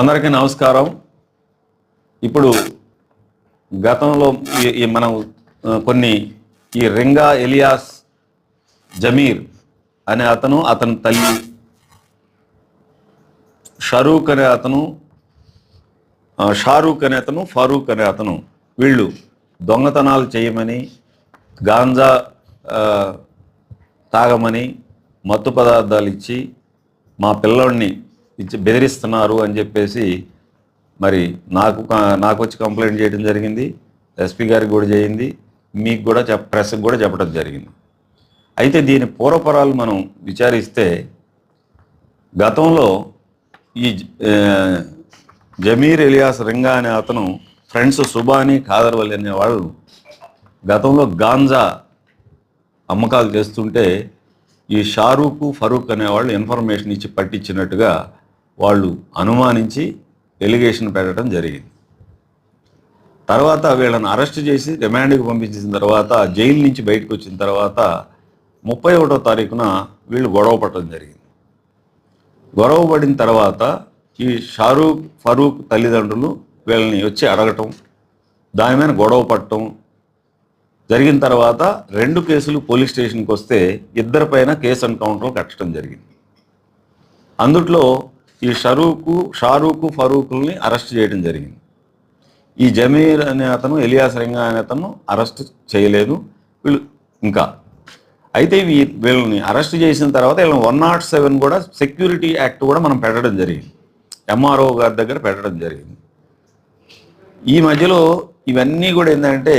అందరికీ నమస్కారం. ఇప్పుడు గతంలో మనం కొన్ని ఈ రింగా ఎలియాస్ జమీర్ అనే అతని తల్లి షారూక్ అనే అతను ఫారూక్ అనే అతను వీళ్ళు దొంగతనాలు చేయమని, గాంజా తాగమని, మత్తు పదార్థాలు ఇచ్చి మా పిల్లోడిని ఇచ్చి బెదిరిస్తున్నారు అని చెప్పేసి మరి నాకు వచ్చి కంప్లైంట్ చేయడం జరిగింది. ఎస్పీ గారికి కూడా చేయింది, మీకు కూడా ప్రెస్కి కూడా చెప్పడం జరిగింది. అయితే దీని పూర్వపరాలు మనం విచారిస్తే గతంలో ఈ జమీర్ ఎలియాస్ రింగా అనే అతను ఫ్రెండ్స్ సుబాని ఖాదర్వలి అనే వాళ్ళు గతంలో గాంజా అమ్మకాలు చేస్తుంటే ఈ షారూక్ ఫరూక్ అనేవాళ్ళు ఇన్ఫర్మేషన్ ఇచ్చి పట్టించినట్టుగా వాళ్ళు అనుమానించి ఎలిగేషన్ పెట్టడం జరిగింది. తర్వాత వీళ్ళని అరెస్ట్ చేసి రిమాండ్కి పంపించిన తర్వాత జైలు నుంచి బయటకు వచ్చిన తర్వాత 31వ తారీఖున వీళ్ళు గొడవ పడటం జరిగింది. గొడవ పడిన తర్వాత ఈ షారూక్ ఫరూక్ తల్లిదండ్రులు వీళ్ళని వచ్చి అడగటం, దాని మీద గొడవ పడటం జరిగిన తర్వాత 2 కేసులు పోలీస్ స్టేషన్కి వస్తే ఇద్దరిపైన కేసు ఎన్కౌంటర్లు కట్టడం జరిగింది. అందుట్లో ఈ షారూక్ ఫరూక్ని అరెస్ట్ చేయడం జరిగింది. ఈ జమీర్ అనే అతను, ఎలియాస్ రింగా అనే అతను అరెస్ట్ చేయలేదు వీళ్ళు ఇంకా. అయితే వీళ్ళని అరెస్ట్ చేసిన తర్వాత వీళ్ళని 107 కూడా సెక్యూరిటీ యాక్ట్ కూడా మనం పెట్టడం జరిగింది, ఎంఆర్ఓ గారి దగ్గర పెట్టడం జరిగింది. ఈ మధ్యలో ఇవన్నీ కూడా ఏంటంటే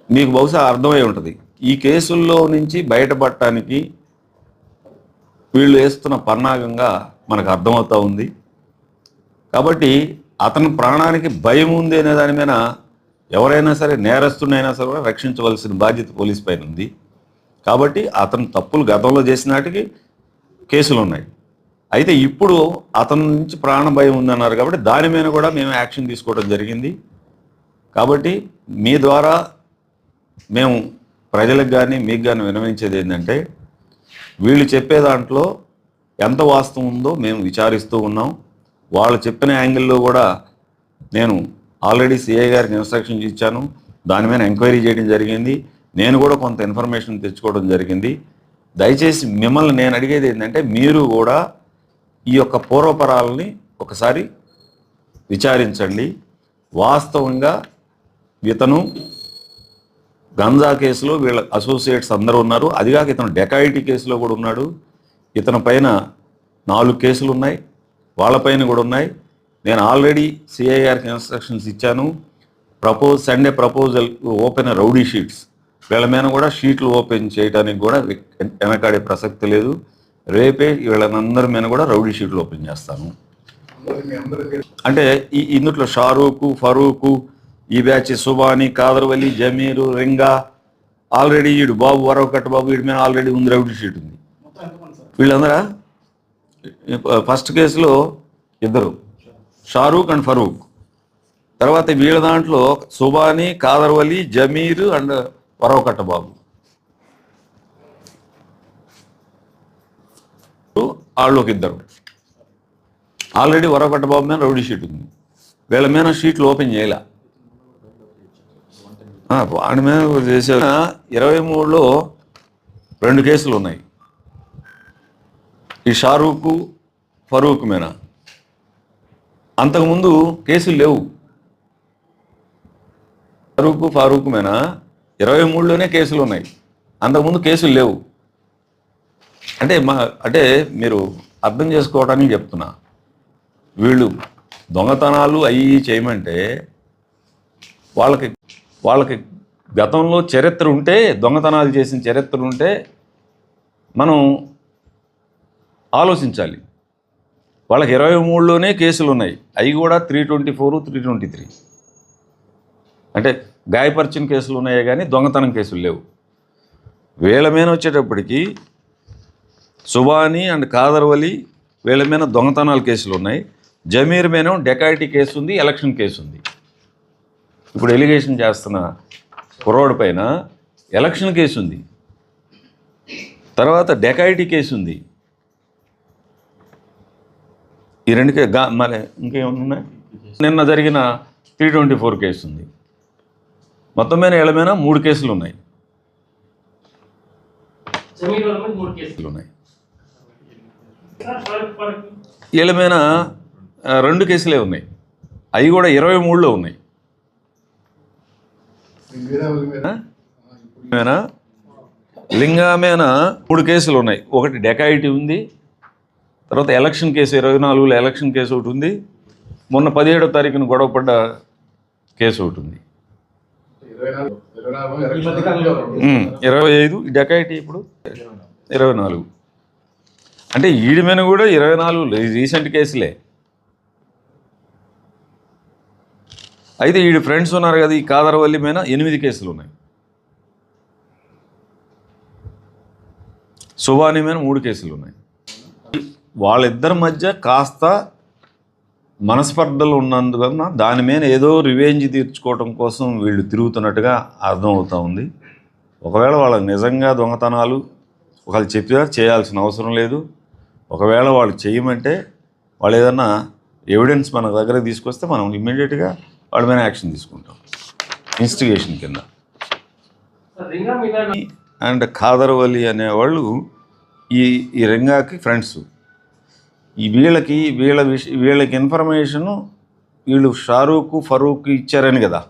మీకు బహుశా అర్థమై ఉంటుంది, ఈ కేసుల్లో నుంచి బయటపడటానికి వీళ్ళు వేస్తున్న పన్నాగంగా మనకు అర్థమవుతూ ఉంది. కాబట్టి అతని ప్రాణానికి భయం ఉంది అనే దాని మీద ఎవరైనా సరే, నేరస్తునైనా సరే కూడా రక్షించవలసిన బాధ్యత పోలీస్ పైన ఉంది. కాబట్టి అతను తప్పులు గతంలో చేసిన నాటికి కేసులు ఉన్నాయి. అయితే ఇప్పుడు అతని నుంచి ప్రాణ భయం ఉందన్నారు కాబట్టి దాని మీద కూడా మేము యాక్షన్ తీసుకోవడం జరిగింది. కాబట్టి మీ ద్వారా మేము ప్రజలకు కానీ మీకు కానీ విన్నవించేది ఏంటంటే, వీళ్ళు చెప్పే దాంట్లో ఎంత వాస్తవం ఉందో మేము విచారిస్తూ ఉన్నాం. వాళ్ళు చెప్పిన యాంగిల్లో కూడా నేను ఆల్రెడీ సిఐ గారికి ఇన్స్ట్రక్షన్ ఇచ్చాను, దాని మీద ఎంక్వైరీ చేయడం జరిగింది. నేను కూడా కొంత ఇన్ఫర్మేషన్ తెచ్చుకోవడం జరిగింది. దయచేసి మిమ్మల్ని నేను అడిగేది ఏంటంటే, మీరు కూడా ఈ యొక్క పూర్వపరాలని ఒకసారి విచారించండి. వాస్తవంగా ఇతను గంజా కేసులో వీళ్ళ అసోసియేట్స్ అందరూ ఉన్నారు. అదిగాక ఇతను డెకాయిటీ కేసులో కూడా ఉన్నాడు. ఇతని పైన 4 కేసులు ఉన్నాయి, వాళ్ళపైన కూడా ఉన్నాయి. నేను ఆల్రెడీ సిఐ గారికి ఇన్స్ట్రక్షన్స్ ఇచ్చాను. Sunday proposal open rowdy sheets, వీళ్ళ మీద కూడా షీట్లు ఓపెన్ చేయడానికి కూడా వెనకాడే ప్రసక్తి లేదు. రేపే వీళ్ళందరి మీద కూడా రౌడీ షీట్లు ఓపెన్ చేస్తాను. అంటే ఇందులో షారూక్ ఫరూక్, ఈ బ్యాచ్ సుబాని ఖాదర్వలి, జమీరు రింగా, ఆల్రెడీ వీడు బాబు వరవకట్ట బాబు, వీడి మీద ఆల్రెడీ ఉంది రౌడీ షీట్ ఉంది. వీళ్ళందరా ఫస్ట్ కేసులో 2 షారూక్ అండ్ ఫరూక్, తర్వాత వీళ్ళ దాంట్లో సుబాని ఖాదర్వలి, జమీరు అండ్ వరవకట్ట బాబు, వాళ్ళకి 2. ఆల్రెడీ వరవకట్ట బాబు మీద రౌడీ షీట్ ఉంది, వీళ్ళ మీద షీట్లు ఓపెన్ చేయలే. వాడి మీద చేసే 23లో 2 కేసులు ఉన్నాయి ఈ షారూక్ ఫరూక్ మీద. అంతకుముందు కేసులు లేవు. ఫారూక్ మీద 23లోనే కేసులు ఉన్నాయి, అంతకుముందు కేసులు లేవు. అంటే మీరు అర్థం చేసుకోవడానికి చెప్తున్నా, వీళ్ళు దొంగతనాలు అవి చేయమంటే వాళ్ళకి గతంలో చరిత్ర ఉంటే, దొంగతనాలు చేసిన చరిత్ర ఉంటే మనం ఆలోచించాలి. వాళ్ళకి 23లోనే కేసులు ఉన్నాయి, అవి కూడా 324, 323. అంటే గాయపరిచిన కేసులు ఉన్నాయే కానీ దొంగతనం కేసులు లేవు. వీళ్ళ మీద వచ్చేటప్పటికి సుబాని అండ్ ఖాదర్వలి వీళ్ళ మీద దొంగతనాల కేసులు ఉన్నాయి. జమీర్ మీద డెకాయిటీ కేసు ఉంది, ఎలక్షన్ కేసు ఉంది. ఇప్పుడు ఎలిగేషన్ చేస్తున్న కుర్రోడి పైన ఎలక్షన్ కేసు ఉంది, తర్వాత డెకాయిటీ కేసు ఉంది. ఈ రెండుకే మరి ఇంకేమన్నా ఉన్నాయి? నిన్న జరిగిన 324 కేసు ఉంది. మొత్తం మీద వీళ్ళ మీద 3 కేసులు ఉన్నాయి. వీళ్ళ మీద 2 కేసులే ఉన్నాయి. అవి కూడా 23లో ఉన్నాయి. లింగా మీద 3 కేసులు ఉన్నాయి. ఒకటి డెకాయిటీ ఉంది, తర్వాత ఎలక్షన్ కేసు 24లో ఎలక్షన్ కేసు ఒకటి ఉంది, మొన్న 17వ తారీఖున గొడవపడ్డ కేసు ఒకటి ఉంది. 25 డెకాయిటీ, ఇప్పుడు 24. అంటే ఈడి మీద కూడా 24 రీసెంట్ కేసులే. అయితే ఈడి ఫ్రెండ్స్ ఉన్నారు కదా, ఈ కాదరవల్లి మీద 8 కేసులు ఉన్నాయి. సుబాని మీద 3 కేసులు ఉన్నాయి. వాళ్ళిద్దరి మధ్య కాస్త మనస్పర్ధలు ఉన్నందువలన దాని మీద ఏదో రివెంజ్ తీర్చుకోవడం కోసం వీళ్ళు తిరుగుతున్నట్టుగా అర్థమవుతూ ఉంది. ఒకవేళ వాళ్ళకి నిజంగా దొంగతనాలు ఒకళ్ళు చెప్పినా చేయాల్సిన అవసరం లేదు. ఒకవేళ వాళ్ళు చేయమంటే వాళ్ళు ఏదన్నా ఎవిడెన్స్ మన దగ్గర తీసుకొస్తే మనం ఇమ్మీడియట్గా వాళ్ళ మీద యాక్షన్ తీసుకుంటాం, ఇన్స్టిగేషన్ కింద. అండ్ ఖాదర్వలి అనేవాళ్ళు ఈ రింగాకి ఫ్రెండ్స్. ఈ వీళ్ళకి ఇన్ఫర్మేషను వీళ్ళు షారూక్ ఫరూక్ ఇచ్చారని కదా.